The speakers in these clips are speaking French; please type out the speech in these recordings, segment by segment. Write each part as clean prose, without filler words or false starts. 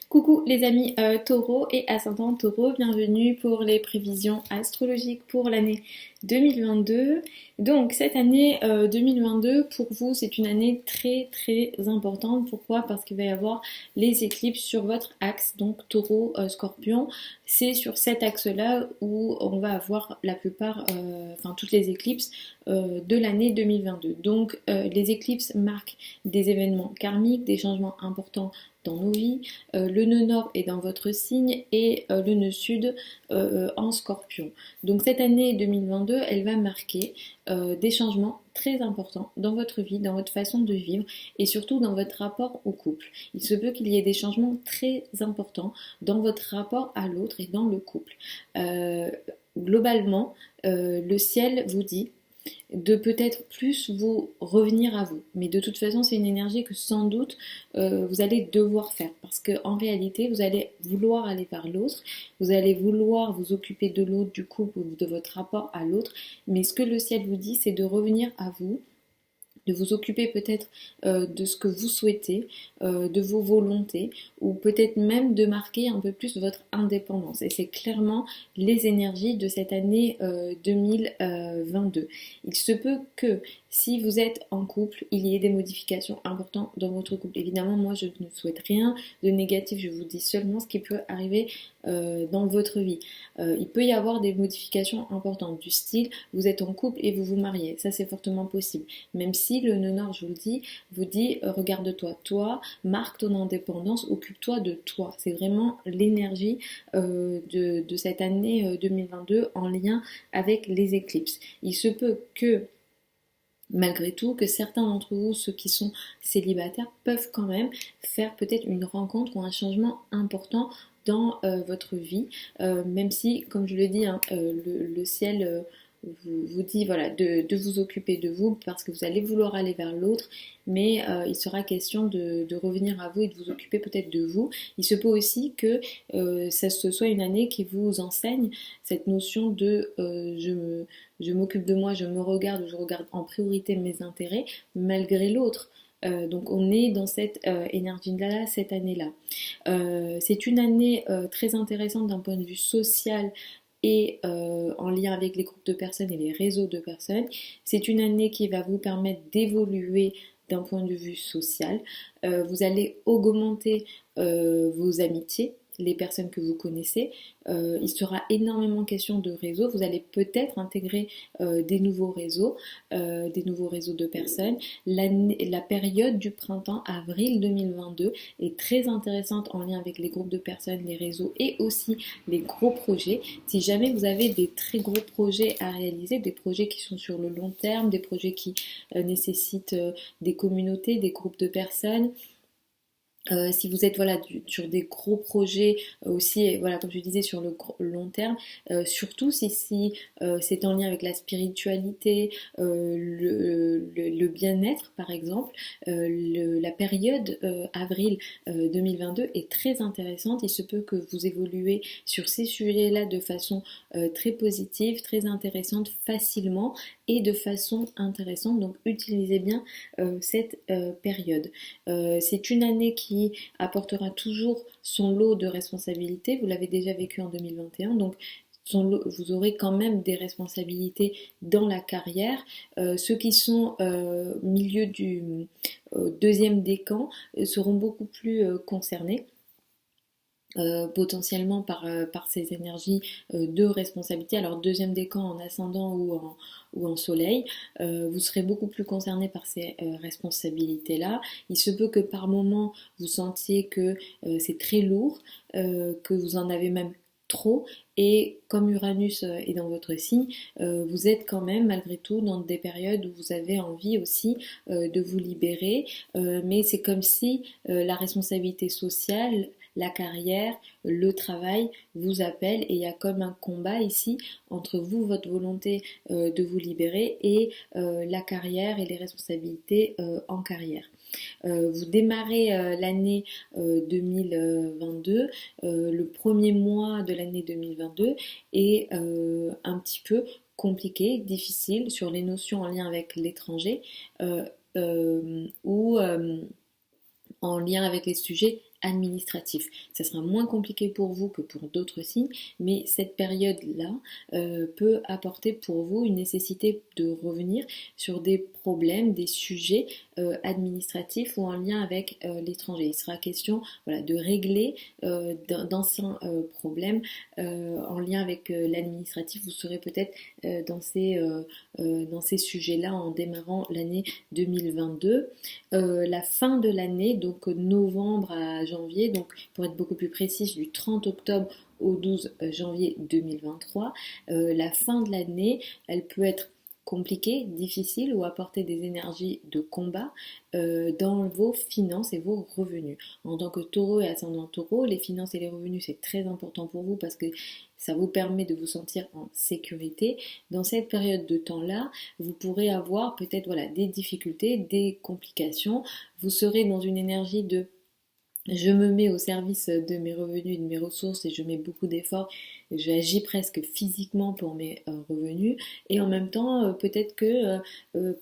Coucou les amis Taureau et ascendant Taureau, bienvenue pour les prévisions astrologiques pour l'année 2022. Donc cette année 2022 pour vous c'est une année très très importante. Pourquoi? Parce qu'il va y avoir les éclipses sur votre axe, donc Taureau Scorpion. C'est sur cet axe-là où on va avoir la plupart, enfin toutes les éclipses de l'année 2022. Donc les éclipses marquent des événements karmiques, des changements importants dans nos vies. Le nœud nord est dans votre signe et le nœud sud en scorpion. Donc cette année 2022, elle va marquer des changements très importants dans votre vie, dans votre façon de vivre et surtout dans votre rapport au couple. Il se peut qu'il y ait des changements très importants dans votre rapport à l'autre et dans le couple. Euh, Globalement, le ciel vous dit de peut-être plus vous revenir à vous. Mais de toute façon, c'est une énergie que sans doute vous allez devoir faire parce qu'en réalité, vous allez vouloir aller vers l'autre, vous allez vouloir vous occuper de l'autre, du couple ou de votre rapport à l'autre. Mais ce que le ciel vous dit, c'est de revenir à vous, de vous occuper peut-être de ce que vous souhaitez, de vos volontés, ou peut-être même de marquer un peu plus votre indépendance. Et c'est clairement les énergies de cette année 2022. Il se peut que si vous êtes en couple, il y ait des modifications importantes dans votre couple. Évidemment, moi je ne souhaite rien de négatif, je vous dis seulement ce qui peut arriver dans votre vie. Il peut y avoir des modifications importantes du style, vous êtes en couple et vous vous mariez, ça c'est fortement possible. Même si le nœud nord, je vous le dis, vous dit regarde-toi, toi, marque ton indépendance, occupe-toi de toi. C'est vraiment l'énergie de cette année 2022 en lien avec les éclipses. Il se peut que malgré tout, que certains d'entre vous, ceux qui sont célibataires, peuvent quand même faire peut-être une rencontre ou un changement important dans votre vie, même si, comme je le dis, hein, le ciel vous dit voilà, de vous occuper de vous parce que vous allez vouloir aller vers l'autre, mais il sera question de revenir à vous et de vous occuper peut-être de vous. Il se peut aussi que ça ce soit une année qui vous enseigne cette notion de je m'occupe de moi, je me regarde, je regarde en priorité mes intérêts malgré l'autre. Donc on est dans cette énergie-là cette année-là. C'est une année très intéressante d'un point de vue social et en lien avec les groupes de personnes et les réseaux de personnes. C'est une année qui va vous permettre d'évoluer d'un point de vue social. Vous allez augmenter vos amitiés, les personnes que vous connaissez. Il sera énormément question de réseaux. Vous allez peut-être intégrer des nouveaux réseaux de personnes. La période du printemps, avril 2022, est très intéressante en lien avec les groupes de personnes, les réseaux et aussi les gros projets. Si jamais vous avez des très gros projets à réaliser, des projets qui sont sur le long terme, des projets qui nécessitent des communautés, des groupes de personnes, si vous êtes voilà, sur des gros projets aussi, voilà, comme je disais, sur le long terme, surtout si c'est en lien avec la spiritualité, le bien-être par exemple, la période avril 2022 est très intéressante. Il se peut que vous évoluez sur ces sujets-là de façon très positive, très intéressante, facilement et de façon intéressante. Donc utilisez bien cette période. C'est une année qui apportera toujours son lot de responsabilités. Vous l'avez déjà vécu en 2021, donc vous aurez quand même des responsabilités dans la carrière. Ceux qui sont milieu du deuxième décan seront beaucoup plus concernés. Potentiellement par ces énergies de responsabilité. Alors deuxième décan en ascendant ou en soleil, vous serez beaucoup plus concerné par ces responsabilités-là. Il se peut que par moment vous sentiez que c'est très lourd, que vous en avez même trop, et comme Uranus est dans votre signe, vous êtes quand même malgré tout dans des périodes où vous avez envie aussi de vous libérer, mais c'est comme si la responsabilité sociale, la carrière, le travail vous appelle et il y a comme un combat ici entre vous, votre volonté de vous libérer et la carrière et les responsabilités en carrière. Vous démarrez l'année 2022, le premier mois de l'année 2022 est un petit peu compliqué, difficile sur les notions en lien avec l'étranger ou en lien avec les sujets administratif. Ça sera moins compliqué pour vous que pour d'autres signes, mais cette période-là peut apporter pour vous une nécessité de revenir sur des problèmes, des sujets administratifs ou en lien avec l'étranger. Il sera question voilà, de régler d'anciens problèmes en lien avec l'administratif. Vous serez peut-être dans ces sujets-là en démarrant l'année 2022. La fin de l'année, donc novembre à janvier, donc pour être beaucoup plus précise, du 30 octobre au 12 janvier 2023, la fin de l'année, elle peut être compliquée, difficile ou apporter des énergies de combat dans vos finances et vos revenus. En tant que taureau et ascendant taureau, les finances et les revenus c'est très important pour vous parce que ça vous permet de vous sentir en sécurité. Dans cette période de temps-là, vous pourrez avoir peut-être voilà, des difficultés, des complications. Vous serez dans une énergie de je me mets au service de mes revenus et de mes ressources et je mets beaucoup d'efforts, j'agis presque physiquement pour mes revenus et en même temps peut-être que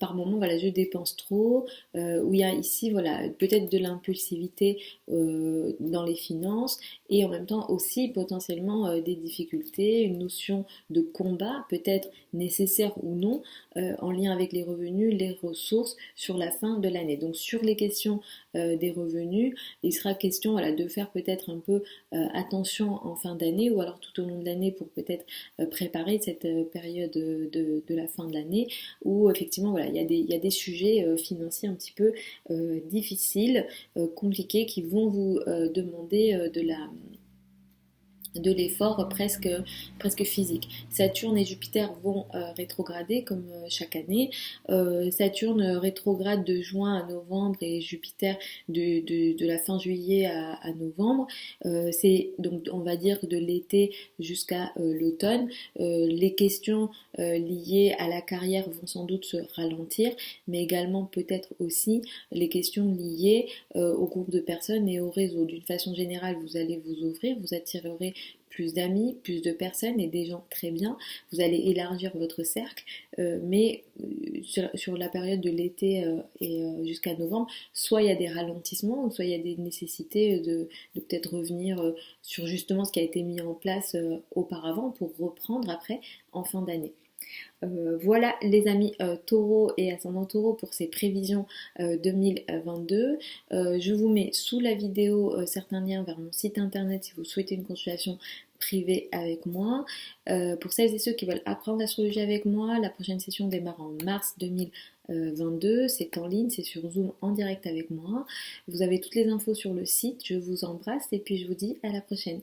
par moment voilà je dépense trop, où il y a ici voilà peut-être de l'impulsivité dans les finances et en même temps aussi potentiellement des difficultés, une notion de combat peut-être nécessaire ou non en lien avec les revenus, les ressources sur la fin de l'année. Donc sur les questions des revenus, il sera question voilà, de faire peut-être un peu attention en fin d'année ou alors tout au long de l'année pour peut-être préparer cette période de la fin de l'année où effectivement voilà, il y a des sujets financiers un petit peu difficiles, compliqués qui vont vous demander de l'effort presque physique. Saturne et Jupiter vont rétrograder comme chaque année. Saturne rétrograde de juin à novembre et Jupiter de la fin juillet à novembre. C'est donc on va dire de l'été jusqu'à l'automne. Les questions liées à la carrière vont sans doute se ralentir, mais également peut-être aussi les questions liées au groupe de personnes et au réseau. D'une façon générale, vous allez vous ouvrir, vous attirerez plus d'amis, plus de personnes et des gens très bien. Vous allez élargir votre cercle, mais sur la période de l'été et jusqu'à novembre, soit il y a des ralentissements, soit il y a des nécessités de peut-être revenir sur justement ce qui a été mis en place auparavant pour reprendre après en fin d'année. Voilà les amis taureaux et ascendant taureau pour ces prévisions 2022. Je vous mets sous la vidéo certains liens vers mon site internet si vous souhaitez une consultation privée avec moi. Pour celles et ceux qui veulent apprendre l'astrologie avec moi, la prochaine session démarre en mars 2022. C'est en ligne, c'est sur Zoom en direct avec moi. Vous avez toutes les infos sur le site. Je vous embrasse et puis je vous dis à la prochaine.